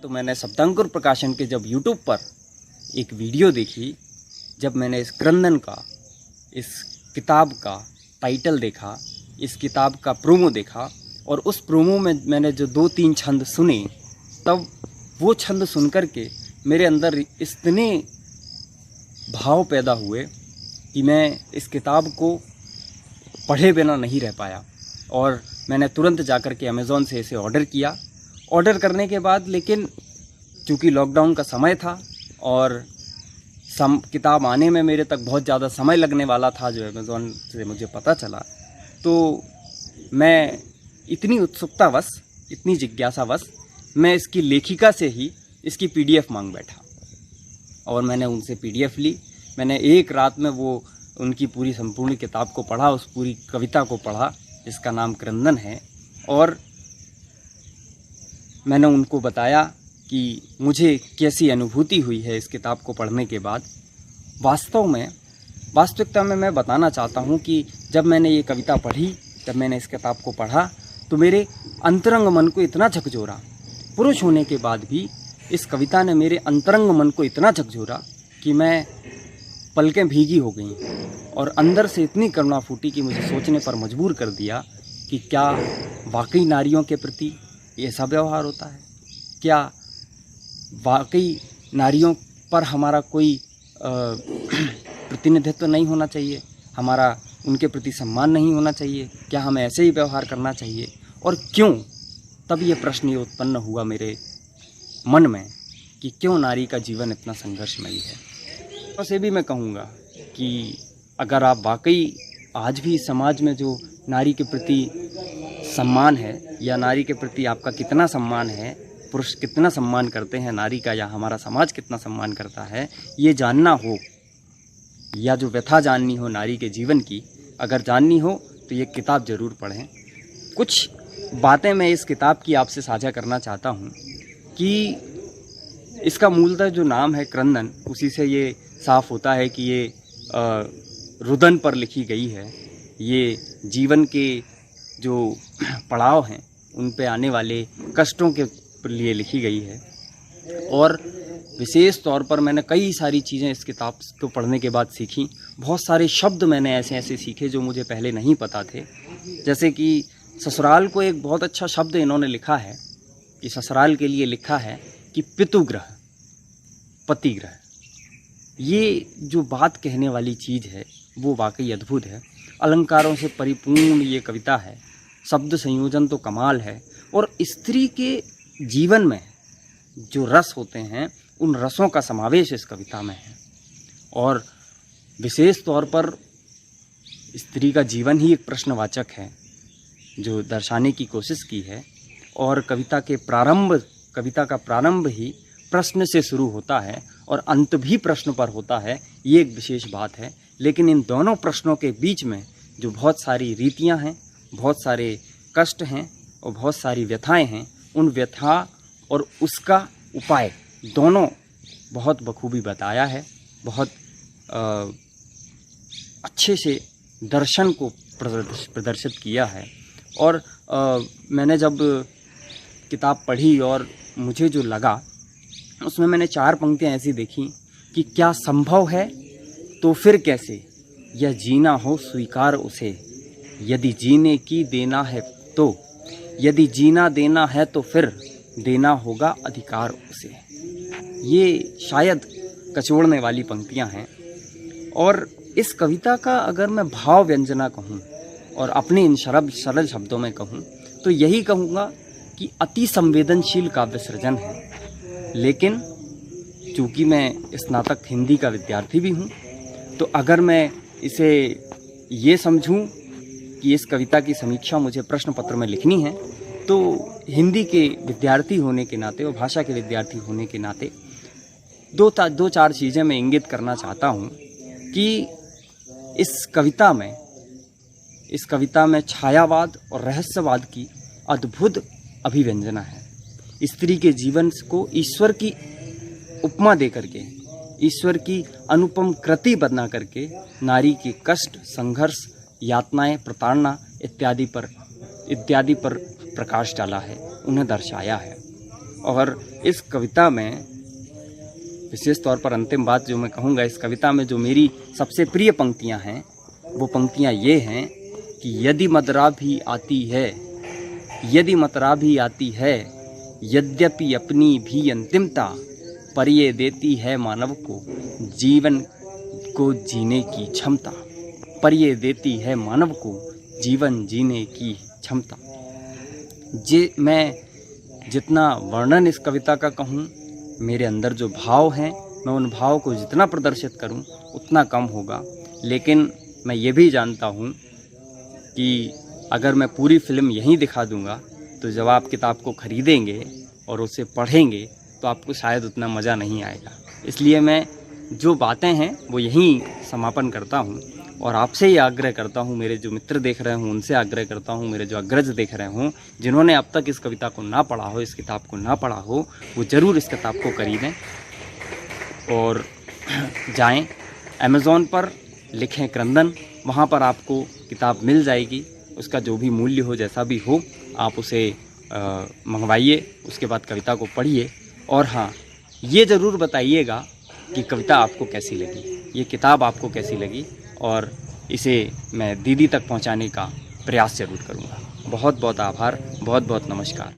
तो मैंने शब्दांकुर प्रकाशन के जब यूट्यूब पर एक वीडियो देखी, जब मैंने इस क्रंदन का, इस किताब का टाइटल देखा, इस किताब का प्रोमो देखा और उस प्रोमो में मैंने जो 2-3 छंद सुने, तब वो छंद सुनकर के मेरे अंदर इतने भाव पैदा हुए कि मैं इस किताब को पढ़े बिना नहीं रह पाया और मैंने तुरंत जाकर के अमेज़ॉन से इसे ऑर्डर किया। ऑर्डर करने के बाद लेकिन चूँकि लॉकडाउन का समय था और किताब आने में मेरे तक बहुत ज़्यादा समय लगने वाला था, जो अमेज़ॉन से मुझे पता चला, तो मैं इतनी उत्सुकतावश, इतनी जिज्ञासावश मैं इसकी लेखिका से ही इसकी PDF मांग बैठा और मैंने उनसे PDF ली। मैंने एक रात में वो उनकी पूरी संपूर्ण किताब को पढ़ा, उस पूरी कविता को पढ़ा जिसका नाम क्रंदन है, और मैंने उनको बताया कि मुझे कैसी अनुभूति हुई है इस किताब को पढ़ने के बाद। वास्तविकता में मैं बताना चाहता हूँ कि जब मैंने ये कविता पढ़ी, जब मैंने इस किताब को पढ़ा, तो मेरे अंतरंग मन को इतना झकझोरा, पुरुष होने के बाद भी इस कविता ने मेरे अंतरंग मन को इतना झकझोरा कि मैं पलकें भीगी हो गईं और अंदर से इतनी करुणा फूटी कि मुझे सोचने पर मजबूर कर दिया कि क्या वाकई नारियों के प्रति ऐसा व्यवहार होता है? क्या वाकई नारियों पर हमारा कोई प्रतिनिधित्व नहीं होना चाहिए? हमारा उनके प्रति सम्मान नहीं होना चाहिए? क्या हमें ऐसे ही व्यवहार करना चाहिए? और क्यों? तब ये प्रश्न ये उत्पन्न हुआ मेरे मन में कि क्यों नारी का जीवन इतना संघर्षमयी है। बस ये भी मैं कहूँगा कि अगर आप वाकई आज भी समाज में जो नारी के प्रति सम्मान है, या नारी के प्रति आपका कितना सम्मान है, पुरुष कितना सम्मान करते हैं नारी का, या हमारा समाज कितना सम्मान करता है, ये जानना हो, या जो व्यथा जाननी हो नारी के जीवन की, अगर जाननी हो तो ये किताब ज़रूर पढ़ें। कुछ बातें मैं इस किताब की आपसे साझा करना चाहता हूँ कि इसका मूलतः जो नाम है क्रंदन, उसी से ये साफ होता है कि ये रुदन पर लिखी गई है। ये जीवन के जो पड़ाव हैं उन पे आने वाले कष्टों के लिए लिखी गई है। और विशेष तौर पर मैंने कई सारी चीज़ें इस किताब को पढ़ने के बाद सीखी। बहुत सारे शब्द मैंने ऐसे ऐसे सीखे जो मुझे पहले नहीं पता थे। जैसे कि ससुराल को एक बहुत अच्छा शब्द इन्होंने लिखा है कि ससुराल के लिए लिखा है कि पितुग्रह, पतिग्रह। ये जो बात कहने वाली चीज़ है वो वाकई अद्भुत है। अलंकारों से परिपूर्ण ये कविता है, शब्द संयोजन तो कमाल है, और स्त्री के जीवन में जो रस होते हैं उन रसों का समावेश इस कविता में है। और विशेष तौर पर स्त्री का जीवन ही एक प्रश्नवाचक है जो दर्शाने की कोशिश की है, और कविता का प्रारंभ ही प्रश्न से शुरू होता है और अंत भी प्रश्न पर होता है। ये एक विशेष बात है। लेकिन इन दोनों प्रश्नों के बीच में जो बहुत सारी रीतियां हैं, बहुत सारे कष्ट हैं और बहुत सारी व्यथाएं हैं, उन व्यथा और उसका उपाय दोनों बहुत बखूबी बताया है। बहुत अच्छे से दर्शन को प्रदर्शित किया है। और मैंने जब किताब पढ़ी और मुझे जो लगा, उसमें मैंने 4 पंक्तियाँ ऐसी देखी कि क्या संभव है तो फिर कैसे, यह जीना हो स्वीकार उसे, यदि जीने की देना है तो, यदि जीना देना है तो फिर देना होगा अधिकार उसे। ये शायद कचोड़ने वाली पंक्तियाँ हैं। और इस कविता का अगर मैं भाव व्यंजना कहूँ और अपने इन सरल शब्दों में कहूँ तो यही कहूँगा कि अति संवेदनशील काव्य सृजन है। लेकिन चूँकि मैं स्नातक हिंदी का विद्यार्थी भी हूँ, तो अगर मैं इसे ये समझूँ कि इस कविता की समीक्षा मुझे प्रश्न पत्र में लिखनी है, तो हिंदी के विद्यार्थी होने के नाते और भाषा के विद्यार्थी होने के नाते दो चार चीज़ें मैं इंगित करना चाहता हूँ कि इस कविता में छायावाद और रहस्यवाद की अद्भुत अभिव्यंजना है। स्त्री के जीवन को ईश्वर की उपमा दे करके, ईश्वर की अनुपम कृति बना करके नारी के कष्ट, संघर्ष, यातनाएं, प्रताड़ना इत्यादि पर प्रकाश डाला है, उन्हें दर्शाया है। और इस कविता में विशेष तौर पर अंतिम बात जो मैं कहूँगा, इस कविता में जो मेरी सबसे प्रिय पंक्तियाँ हैं वो पंक्तियाँ ये हैं कि यदि मदरा भी आती है, यदि मतरा भी आती है, यद्यपि अपनी भी अंतिमता, पर ये देती है मानव को जीवन को जीने की क्षमता, पर ये देती है मानव को जीवन जीने की क्षमता। मैं जितना वर्णन इस कविता का कहूँ, मेरे अंदर जो भाव हैं, मैं उन भाव को जितना प्रदर्शित करूँ उतना कम होगा। लेकिन मैं ये भी जानता हूँ कि अगर मैं पूरी फिल्म यहीं दिखा दूँगा तो जब आप किताब को ख़रीदेंगे और उसे पढ़ेंगे तो आपको शायद उतना मज़ा नहीं आएगा। इसलिए मैं जो बातें हैं वो यहीं समापन करता हूँ और आपसे ही आग्रह करता हूँ, मेरे जो मित्र देख रहे हों उनसे आग्रह करता हूँ, मेरे जो अग्रज देख रहे हों, जिन्होंने अब तक इस कविता को ना पढ़ा हो, इस किताब को ना पढ़ा हो, वो ज़रूर इस किताब को खरीदें और जाएं अमेज़ॉन पर, लिखें क्रंदन, वहाँ पर आपको किताब मिल जाएगी। उसका जो भी मूल्य हो, जैसा भी हो, आप उसे मंगवाइए, उसके बाद कविता को पढ़िए और हाँ, ये ज़रूर बताइएगा कि कविता आपको कैसी लगी, ये किताब आपको कैसी लगी और इसे मैं दीदी तक पहुंचाने का प्रयास ज़रूर करूंगा। बहुत बहुत आभार, बहुत बहुत नमस्कार।